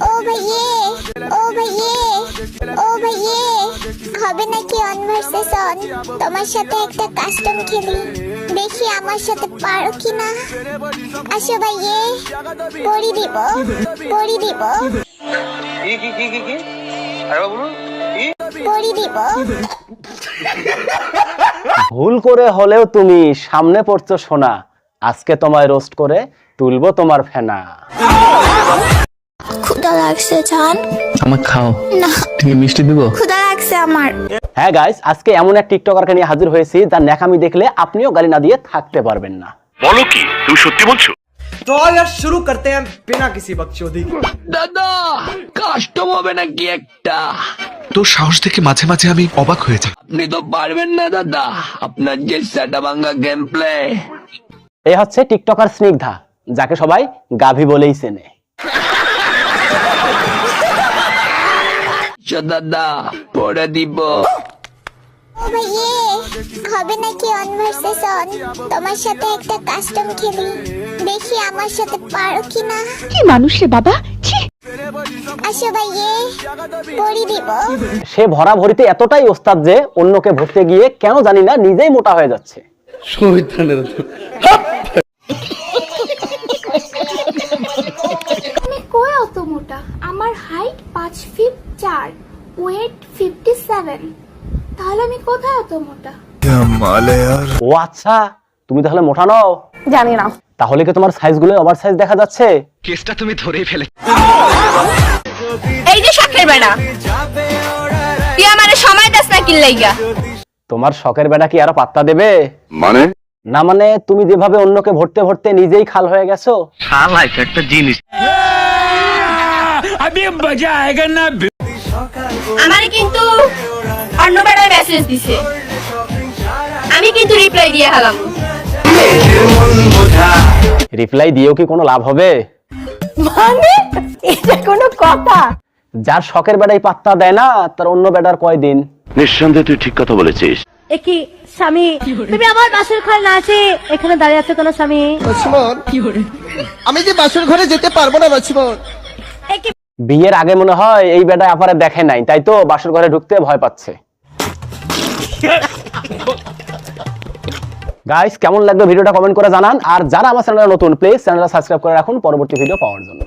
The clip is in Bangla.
ও ভাইয়ে, ও ভাইয়ে, ও ভাইয়ে, হবে নাকি অন ভার্সেস অন? তোমার সাথে একটা কাস্টম খেলি, দেখি আমার সাথে পারো কিনা। আসো ভাইয়ে, পরি দিব, পরি দিব, পরি দিব। ভুল করে হলেও তুমি সামনে পড়ছো সোনা, আজকে তোমায় রোস্ট করে তুলবো তোমার ফেনা। ক্ষুধা লাগছে জান, আমার খাও না ঠিক মিষ্টি দিব। ক্ষুধা লাগছে আমার। হ্যাঁ গাইস, আজকে এমন এক টিকটকারকে নিয়ে হাজির হয়েছি যার ন্যাকামি দেখলে আপনিও গালি না দিয়ে থাকতে পারবেন না। বলো কি তুমি সত্যি বলছো? तो यार शुरू करते हैं बिना किसी बकचोदी के। দাদা কাস্টম হবে নাকি একটা? তোর সাহস দেখে মাঝে মাঝে আমি অবাক হয়ে যাই। আপনি তো পারবেন না দাদা, আপনার যে সেটা ভাঙ্গা গেম প্লে। এই হচ্ছে টিকটকার স্নিগ্ধা, যাকে সবাই গাভী বলেই চেনে। দাদা পড়ে দিব। ও ভাইয়ে, হবে নাকি অন ভার্সেস অন? তোমার সাথে একটা কাস্টম খেলি, দেখি আমার সাথে পারো কিনা। কি মানুষ রে বাবা, ছি। আসো ভাইয়ে, পরি দিব। সে ভরা ভরিতে এতটাই ওস্তাদ যে অন্যকে ভরতে গিয়ে কেন জানি না নিজেই মোটা হয়ে যাচ্ছে। আমি কই অত মোটা? আমার হাইট 5 ফিট 4, ওয়েট 57। তাহলে আমি কোথায় অত মোটা? ও আচ্ছা, তুমি তাহলে মোটা নও? জানি না। তাহলে কি তোমার সাইজগুলো ওভার সাইজ দেখা যাচ্ছে? কেসটা তুমি ধরেই ফেলে। এই যে শখের বেড়া, তুই আমারে সময় দাস না কিল লাইগা। তোমার শখের বেটা কি আরো পাত্তা দেবে? মানে না মানে তুমি যেভাবে অন্যকে ভরতে ভরতে নিজেই খাল হয়ে গেছো। শালাই একটা জিনিস। আমারে কিন্তু অন্য বেড়ায় মেসেজ দিছে, আমি কিন্তু রিপ্লাই দিয়ে হালাম। রিপ্লাই দিয়েও কি কোনো লাভ হবে? মানে এটা কোনো কথা? যার শখের বেটাই পাত্তা দেয় না, তার অন্য বেটার কয়দিন। নিঃসন্দেহে তুই ঠিক কথা বলেছিস। একই স্বামী, তুমি আমার বাসর ঘরে না আছে এখানে দাঁড়িয়ে আছো কেন স্বামী? আমি যে বাসর ঘরে যেতে পারবো না লক্ষ্মণ। বিয়ের আগে মনে হয় এই বেটা আপারে দেখে নাই, তাই তো বাসর ঘরে ঢুকতে ভয় পাচ্ছে। গাইস, কেমন লাগলো ভিডিওটা কমেন্ট করে জানান। আর যারা আমার চ্যানেলে নতুন, প্লিজ চ্যানেলটা সাবস্ক্রাইব করে রাখুন পরবর্তী ভিডিও পাওয়ার জন্য।